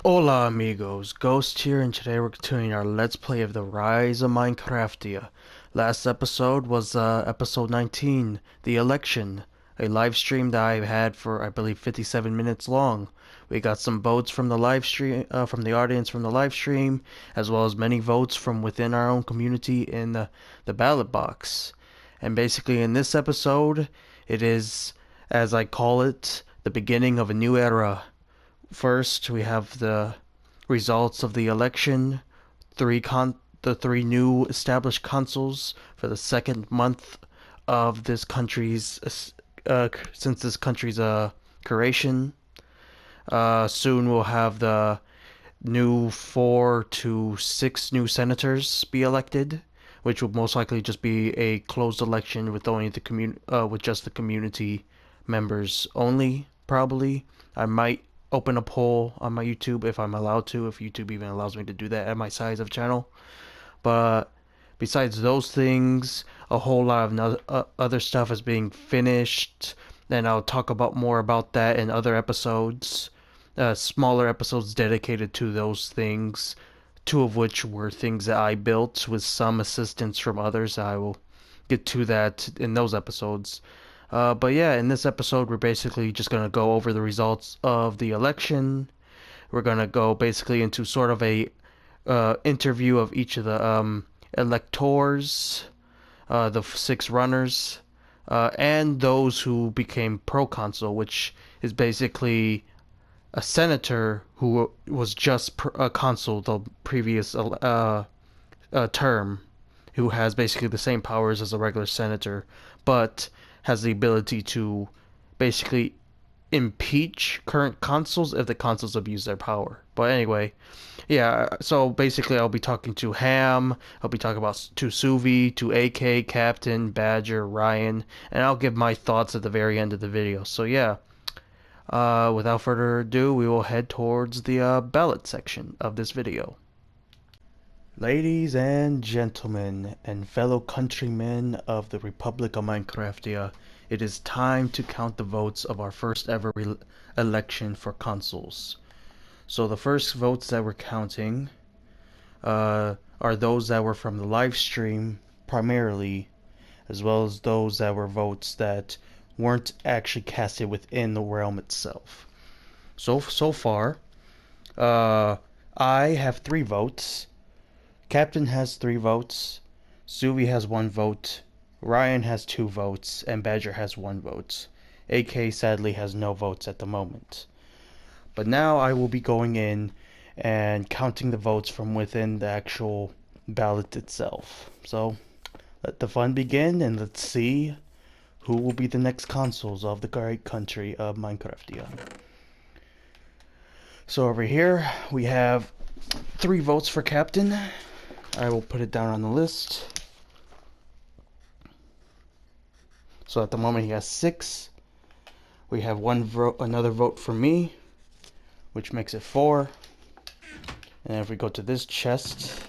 Hola amigos, Ghost here, and today we're continuing our Let's Play of the Rise of Minecraftia. Last episode was episode 19, the election, a live stream that I had for I believe 57 minutes long. We got some votes from the live stream, from the audience from the live stream, as well as many votes from within our own community in the ballot box. And basically in this episode, it is, as I call it, the beginning of a new era. First, we have the results of the election, the three new established consuls for the second month of this country's since this country's creation. Soon we'll have the new 4 to 6 new senators be elected, which will most likely just be a closed election with only with just the community members only. Probably, I might open a poll on my YouTube if I'm allowed to, if YouTube even allows me to do that at my size of channel. But besides those things, a whole lot of other stuff is being finished, and I'll talk about more about that in other episodes, smaller episodes dedicated to those things, two of which were things that I built with some assistance from others. I will get to that in those episodes. But yeah, in this episode, we're basically just going to go over the results of the election. We're going to go basically into sort of a interview of each of the electors, the 6 runners, and those who became proconsul, which is basically a senator who was just a consul the previous term, who has basically the same powers as a regular senator, but has the ability to basically impeach current consuls if the consuls abuse their power. But anyway, yeah, so basically I'll be talking to Ham, I'll be talking about to Souvy, to AK, Captain, Badger, Ryan, and I'll give my thoughts at the very end of the video. So yeah, without further ado, we will head towards the ballot section of this video. Ladies and gentlemen, and fellow countrymen of the Republic of Minecraftia, it is time to count the votes of our first ever election for consuls. So the first votes that we're counting are those that were from the live stream primarily, as well as those that were votes that weren't actually casted within the realm itself. So far, I have 3 votes. Captain has 3 votes, Souvy has 1 vote, Ryan has 2 votes, and Badger has 1 vote. AK sadly has no votes at the moment. But now I will be going in and counting the votes from within the actual ballot itself. So let the fun begin, and let's see who will be the next consuls of the great country of Minecraftia. So over here we have 3 votes for Captain. I will put it down on the list. So at the moment he has 6. We have another vote for me, which makes it 4. And if we go to this chest,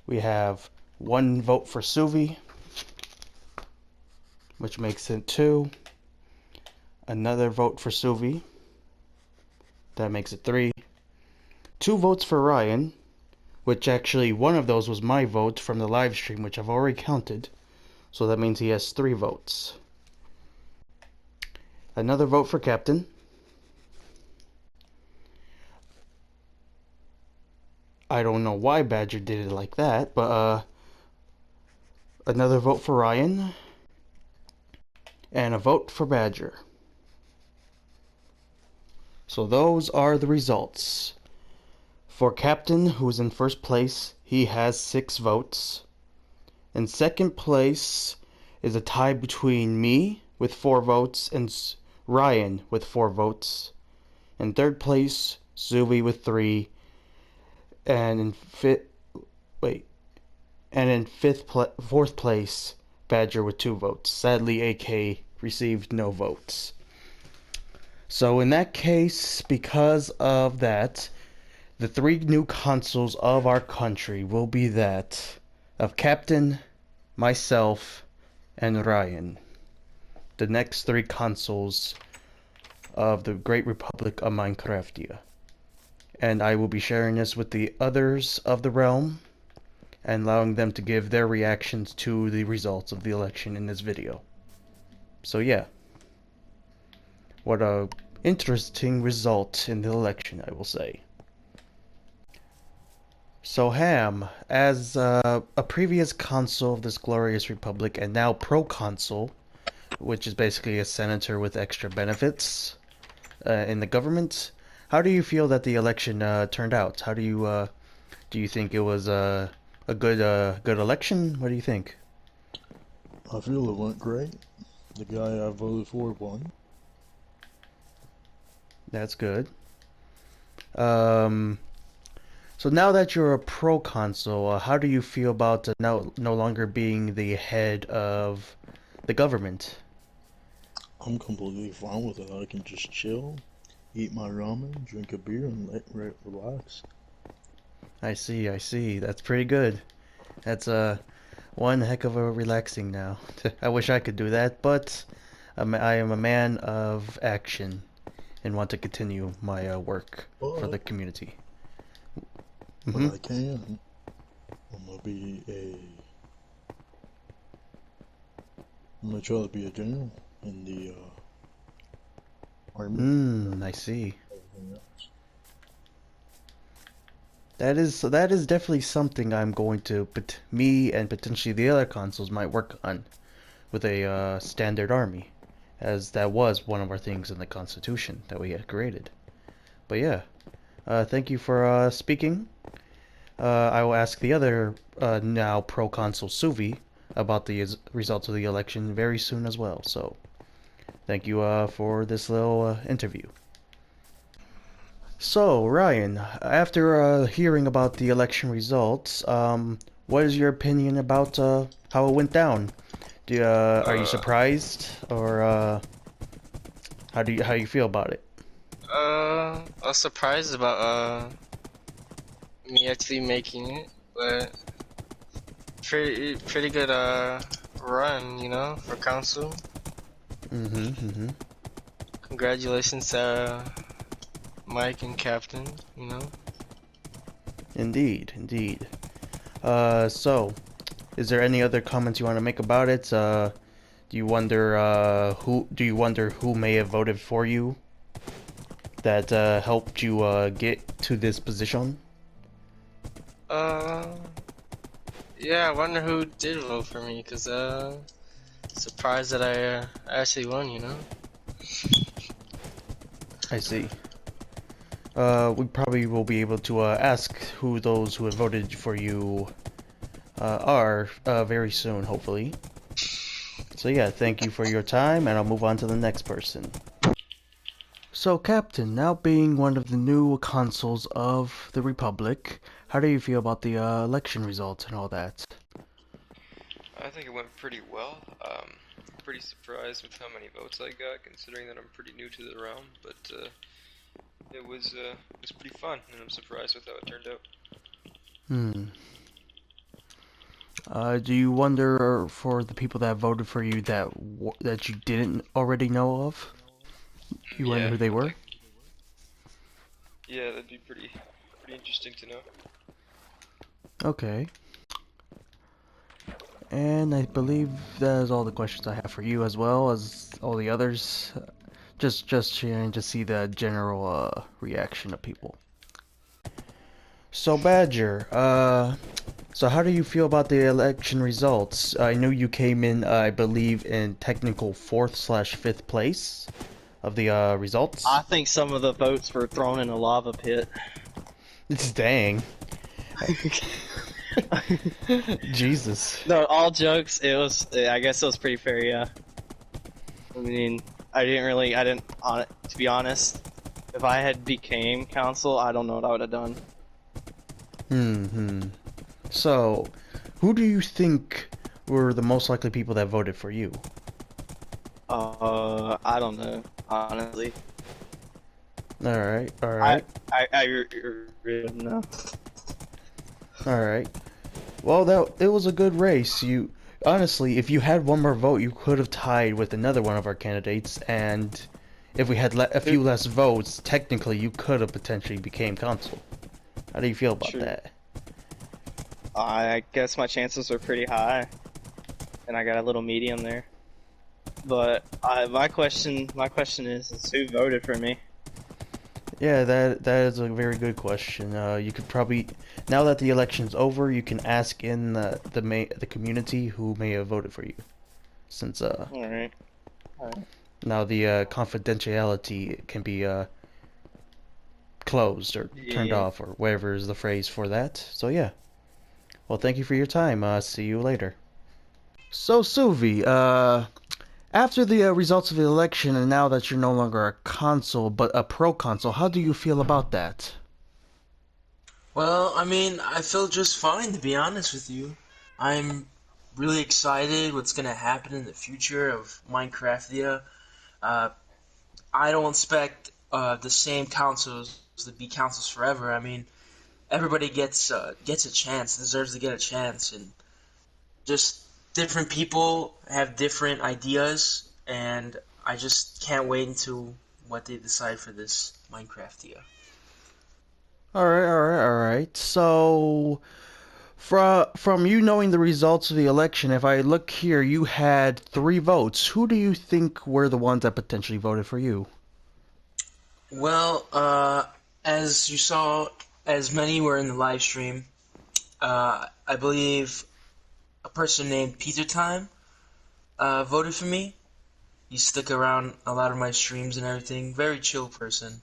we have 1 vote for Souvy, which makes it 2. Another vote for Souvy, that makes it 3. 2 votes for Ryan, which actually one of those was my vote from the live stream, which I've already counted, so that means he has 3 votes. Another vote for Captain. I don't know why Badger did it like that, but another vote for Ryan, and a vote for Badger. So those are the results. For Captain, who is in first place, he has 6 votes. In second place is a tie between me with 4 votes and Ryan with 4 votes. In third place, Souvy with 3. And in fourth place, Badger with 2 votes. Sadly, AK received no votes. So in that case, because of that, the 3 new consuls of our country will be that of Captain, myself, and Ryan. The next 3 consuls of the Great Republic of Minecraftia. and I will be sharing this with the others of the realm and allowing them to give their reactions to the results of the election in this video. So yeah, what a interesting result in the election, I will say. So Ham, as a previous consul of this glorious republic and now proconsul, which is basically a senator with extra benefits in the government, how do you feel that the election turned out? How do you think it was a good election? What do you think? I feel it went great. The guy I voted for won. That's good. Um, so now that you're a proconsul, how do you feel about no longer being the head of the government? I'm completely fine with it. I can just chill, eat my ramen, drink a beer, and relax. I see, I see. That's pretty good. That's one heck of a relaxing now. I wish I could do that, but I am a man of action and want to continue my work for the But, community. but Mm-hmm. I can. I'm gonna try to be a general in the army. I see. Everything else. That is definitely something I'm going to, but me and potentially the other consuls might work on with a standard army, as that was one of our things in the Constitution that we had created. But yeah, thank you for speaking. I will ask the other now proconsul Souvy about the results of the election very soon as well. So thank you for this little interview. So, Ryan, after hearing about the election results, what is your opinion about how it went down? Are you surprised, or how you feel about it? I was surprised about me actually making it, but pretty good run, you know, for council. Congratulations to Mike and Captain, you know. Indeed, indeed. So, is there any other comments you want to make about it? Do you wonder who may have voted for you that helped you get to this position? Yeah, I wonder who did vote for me, cause surprised that I actually won, you know. I see. We probably will be able to ask who those who have voted for you are very soon, hopefully. So yeah, thank you for your time, and I'll move on to the next person. So, Captain, now being one of the new consuls of the Republic, how do you feel about the election results and all that? I think it went pretty well. Pretty surprised with how many votes I got, considering that I'm pretty new to the realm. But it was pretty fun, and I'm surprised with how it turned out. Do you wonder for the people that voted for you that you didn't already know of? You wonder Yeah, who they were? yeah, that'd be pretty interesting to know. Okay. And I believe that is all the questions I have for you, as well as all the others. Just sharing to see the general reaction of people. So Badger, so how do you feel about the election results? I know you came in, I believe, in technical 4th/5th place of the results. I think some of the votes were thrown in a lava pit. Dang. Jesus. No, all jokes. I guess it was pretty fair. Yeah. I mean, to be honest, if I had became council, I don't know what I would have done. So, who do you think were the most likely people that voted for you? I don't know, honestly. Alright. I really don't know. Alright. Well, it was a good race. Honestly, if you had one more vote, you could have tied with another one of our candidates, and if we had a few less votes, technically you could have potentially became consul. How do you feel about True. that? I guess my chances are pretty high, and I got a little medium there. But my question is who voted for me? Yeah, that is a very good question. You could probably, now that the election's over, you can ask in the community who may have voted for you, since All right. now the confidentiality can be closed or turned Yeah. off or whatever is the phrase for that. So yeah. Well, thank you for your time. See you later. So Souvy, after the results of the election and now that you're no longer a consul but a proconsul, how do you feel about that? Well, I mean, I feel just fine to be honest with you. I'm really excited what's gonna happen in the future of Minecraftia. Uh, I don't expect the same councils to be councils forever. I mean, everybody gets a chance, deserves to get a chance, and just different people have different ideas, and I just can't wait until what they decide for this Minecraftia. Alright. So, from you knowing the results of the election, if I look here, you had 3 votes. Who do you think were the ones that potentially voted for you? Well, as you saw, as many were in the live stream, I believe a person named Peter Time voted for me. He stuck around a lot of my streams and everything. Very chill person.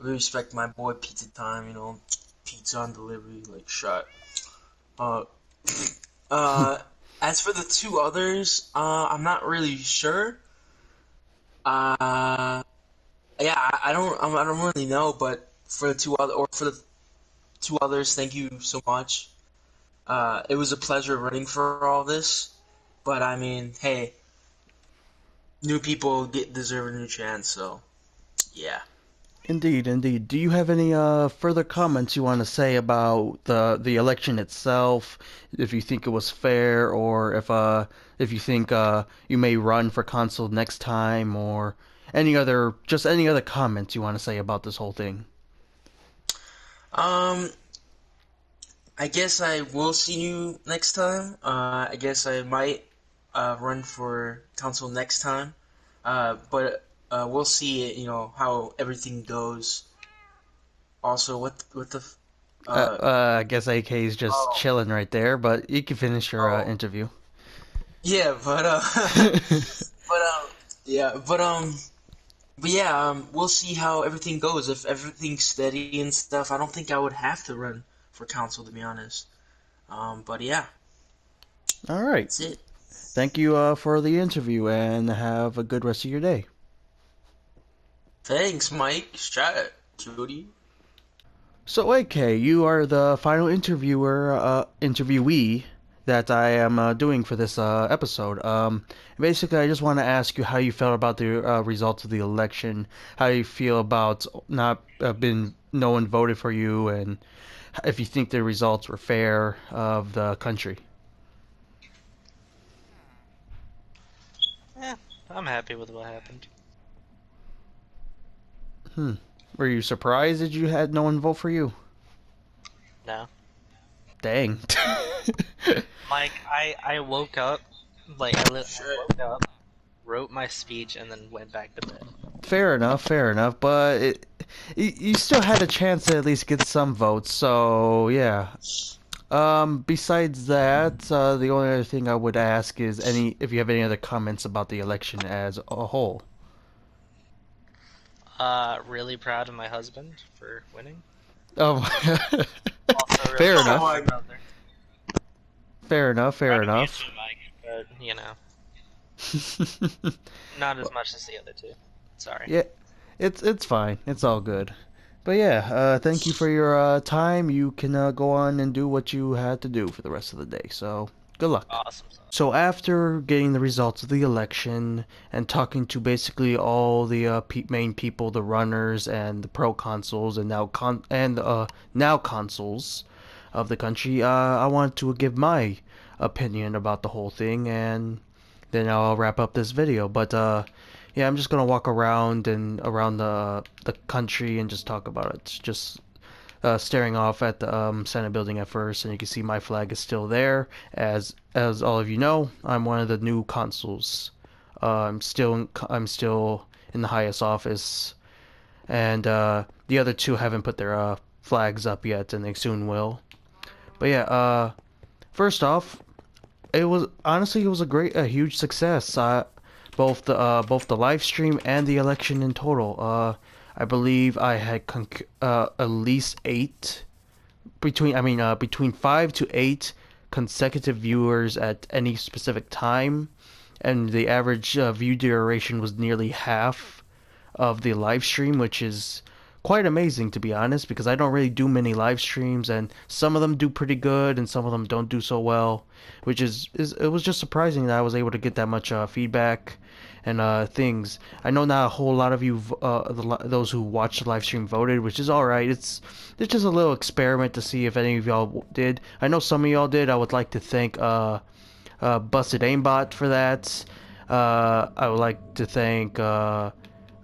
We respect my boy Pizza Time, you know, pizza on delivery, like shot. Uh, uh, as for the 2 others, I'm not really sure. Uh, yeah, I don't really know, but for the 2 others, thank you so much. It was a pleasure running for all this, but I mean, hey, new people deserve a new chance, so yeah. Indeed. Do you have any further comments you want to say about the election itself? If you think it was fair, or if you think you may run for consul next time, or any other comments you want to say about this whole thing? Um, I guess I will see you next time. I guess I might run for council next time. But we'll see, you know, how everything goes. Also, what the I guess AK is just oh chilling right there, but you can finish your oh interview. yeah, but but yeah, but yeah, we'll see how everything goes. If everything's steady and stuff, I don't think I would have to run for council to be honest. But yeah, All right. that's it. Thank you for the interview, and have a good rest of your day. Thanks, Mike. Strat, cutie. So, AK, you are the final interviewee that I am doing for this episode. Basically, I just want to ask you how you felt about the results of the election, how you feel about not no one voted for you, and if you think the results were fair of the country. Yeah, I'm happy with what happened. Were you surprised that you had no one vote for you? No. Dang. Mike, I woke up, I woke up, wrote my speech, and then went back to bed. Fair enough, but you still had a chance to at least get some votes, so yeah. Besides that, the only other thing I would ask is if you have any other comments about the election as a whole. Really proud of my husband for winning. Oh, Also really fair proud enough. of my brother. Fair enough. Proud of you too, Mike, but, you know, not as much as the other two. Sorry. Yeah, it's fine. It's all good. But yeah, thank you for your time. You can go on and do what you had to do for the rest of the day. So, good luck. Awesome. So after getting the results of the election and talking to basically all the main people, the runners and the proconsuls and now consuls of the country, I wanted to give my opinion about the whole thing, and then I'll wrap up this video. But yeah, I'm just gonna walk around and around the country and just talk about it. Just staring off at the Senate building at first, and you can see my flag is still there. As all of you know, I'm one of the new consuls. I'm still in the highest office, and the other two haven't put their flags up yet, and they soon will. But yeah, first off, it was a huge success. Both the live stream and the election in total. I believe I had at least between 5 to 8 consecutive viewers at any specific time, and the average view duration was nearly half of the live stream, which is quite amazing to be honest, because I don't really do many live streams, and some of them do pretty good, and some of them don't do so well, which is it was just surprising that I was able to get that much feedback and things. I know not a whole lot of you, those who watched the live stream voted, which is all right. It's just a little experiment to see if any of y'all did. I know some of y'all did. I would like to thank Busted Aimbot for that. I would like to thank I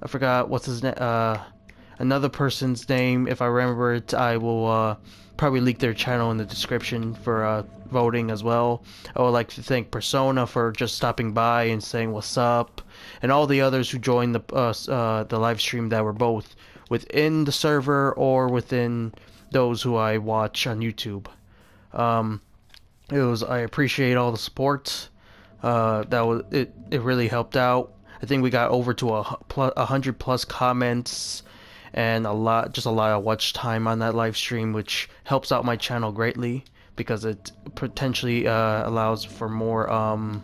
forgot what's his name. Another person's name. If I remember it, I will probably leak their channel in the description for voting as well. I would like to thank Persona for just stopping by and saying what's up, and all the others who joined the live stream that were both within the server or within those who I watch on YouTube. I appreciate all the support. It really helped out. I think we got over to 100+ comments and a lot of watch time on that live stream, which helps out my channel greatly because it potentially allows for more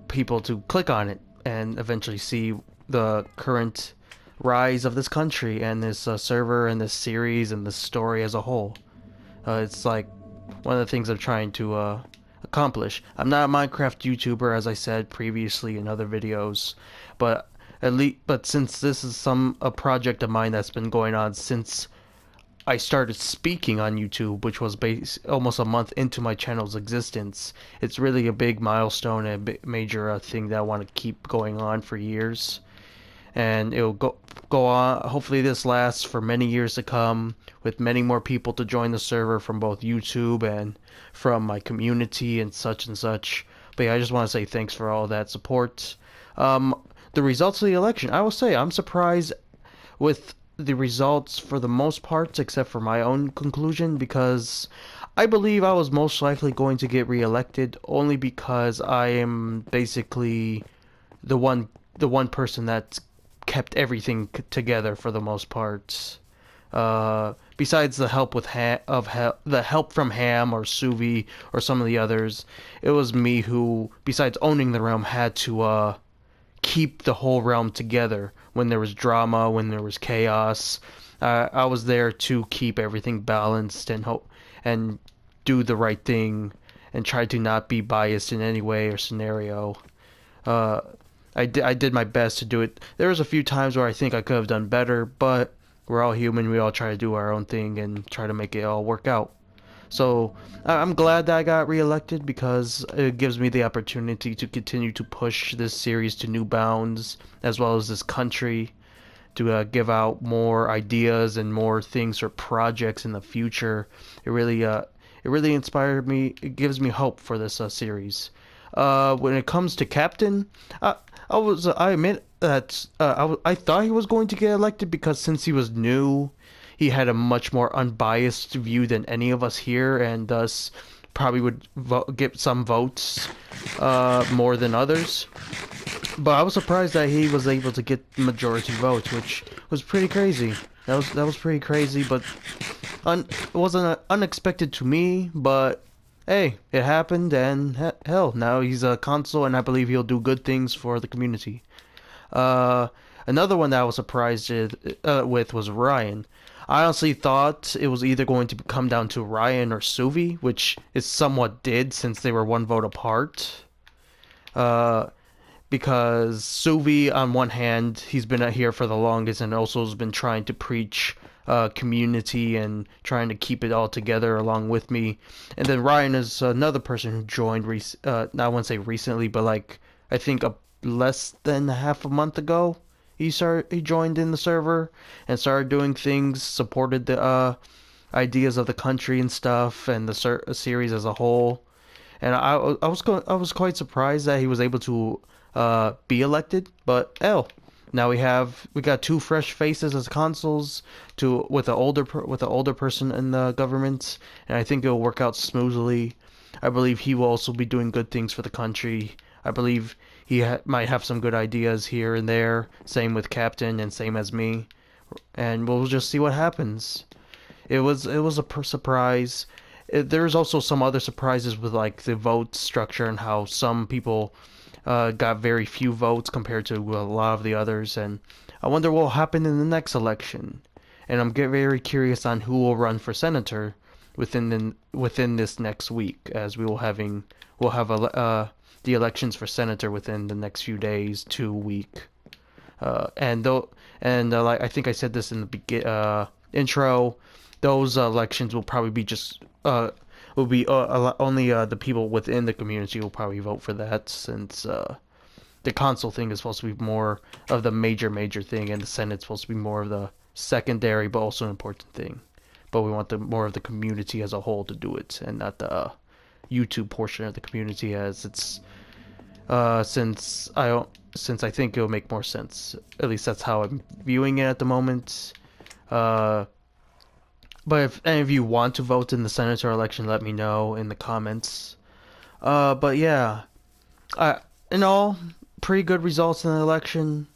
people to click on it and eventually see the current rise of this country and this server and this series and this story as a whole. It's like one of the things I'm trying to accomplish. I'm not a Minecraft YouTuber, as I said previously in other videos, but since this is a project of mine that's been going on since I started speaking on YouTube, which was almost a month into my channel's existence, it's really a big milestone and a major thing that I want to keep going on for years. And it'll go on. Hopefully this lasts for many years to come, with many more people to join the server from both YouTube and from my community and such and such. But yeah, I just want to say thanks for all that support. The results of the election, I will say I'm surprised with the results for the most part, except for my own conclusion, because I believe I was most likely going to get reelected only because I am basically the one person that's kept everything together for the most part. Besides the help the help from Ham or Souvy or some of the others, it was me who, besides owning the realm, had to keep the whole realm together when there was drama, when there was chaos. I was there to keep everything balanced and do the right thing and try to not be biased in any way or scenario. I did my best to do it. There was a few times where I think I could have done better, but we're all human. We all try to do our own thing and try to make it all work out. So I'm glad that I got reelected because it gives me the opportunity to continue to push this series to new bounds, as well as this country, to give out more ideas and more things for projects in the future. It really inspired me. It gives me hope for this series. When it comes to captain, I admit that I thought he was going to get elected because since he was new, he had a much more unbiased view than any of us here, and thus probably would get some votes more than others. But I was surprised that he was able to get majority votes, which was pretty crazy. That was pretty crazy, but it wasn't unexpected to me. But hey, it happened, and hell, now he's a consul, and I believe he'll do good things for the community. Another one that I was surprised with was Ryan. I honestly thought it was either going to come down to Ryan or Souvy, which it somewhat did since they were one vote apart. Because Souvy, on one hand, he's been here for the longest and also has been trying to preach community and trying to keep it all together along with me. And then Ryan is another person who joined, I wouldn't say recently, but like I think less than half a month ago. He joined in the server and started doing things, supported the ideas of the country and stuff, and the series as a whole. And I was quite surprised that he was able to be elected. But hell, now we got two fresh faces as consuls to with an older person in the government, and I think it'll work out smoothly. I believe he will also be doing good things for the country. I believe he might have some good ideas here and there. Same with Captain and same as me, and we'll just see what happens. It was a surprise. There's also some other surprises with like the vote structure and how some people got very few votes compared to a lot of the others, and I wonder what will happen in the next election. And I'm very curious on who will run for senator within this next week, as we'll have the elections for senator within the next few days, 2 week. Like I think I said this in the intro, those elections will probably be just will be only the people within the community will probably vote for that, since the consul thing is supposed to be more of the major thing, and the Senate's supposed to be more of the secondary but also important thing. But we want the more of the community as a whole to do it, and not the YouTube portion of the community, as it's since I think it'll make more sense. At least that's how I'm viewing it at the moment. But if any of you want to vote in the senator election, let me know in the comments. But yeah, in all, pretty good results in the election.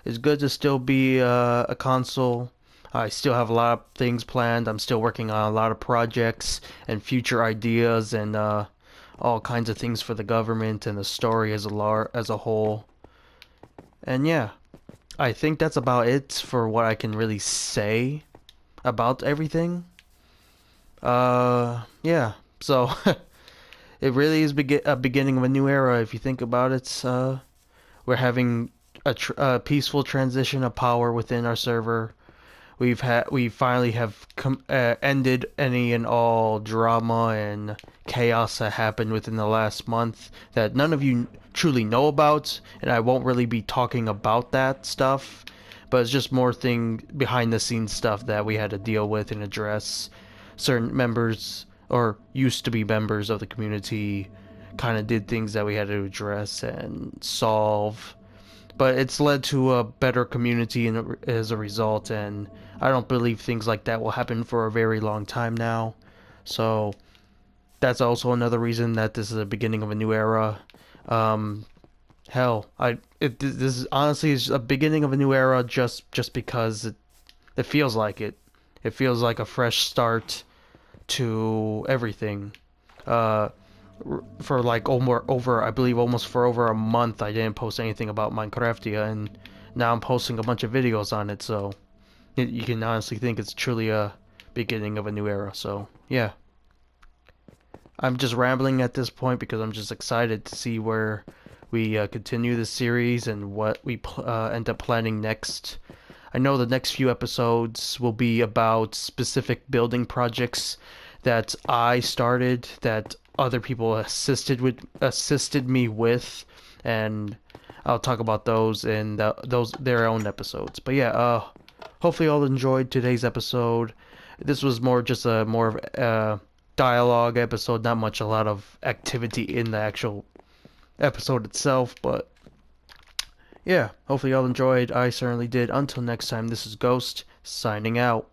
It's good to still be a consul. I still have a lot of things planned. I'm still working on a lot of projects and future ideas and all kinds of things for the government and the story as a whole. And yeah, I think that's about it for what I can really say about everything. Yeah. So it really is a beginning of a new era if you think about it. We're having a peaceful transition of power within our server. We finally have ended any and all drama and chaos that happened within the last month that none of you truly know about, and I won't really be talking about that stuff, but it's just more behind the scenes stuff that we had to deal with and address. Certain members, or used to be members of the community, kind of did things that we had to address and solve, but it's led to a better community as a result, and I don't believe things like that will happen for a very long time now. So that's also another reason that this is the beginning of a new era. Hell, this is honestly is a beginning of a new era just because it feels like it. It feels like a fresh start to everything. For like I believe almost for over a month, I didn't post anything about Minecraftia, and now I'm posting a bunch of videos on it, so you can honestly think it's truly a beginning of a new era. So yeah, I'm just rambling at this point because I'm just excited to see where we continue this series and what we end up planning next. I know the next few episodes will be about specific building projects that I started, that other people assisted me with, and I'll talk about those in their own episodes. But yeah, hopefully you all enjoyed today's episode. This was more of a dialogue episode, not a lot of activity in the actual episode itself, but yeah, hopefully y'all enjoyed. I certainly did. Until next time, this is Ghost, signing out.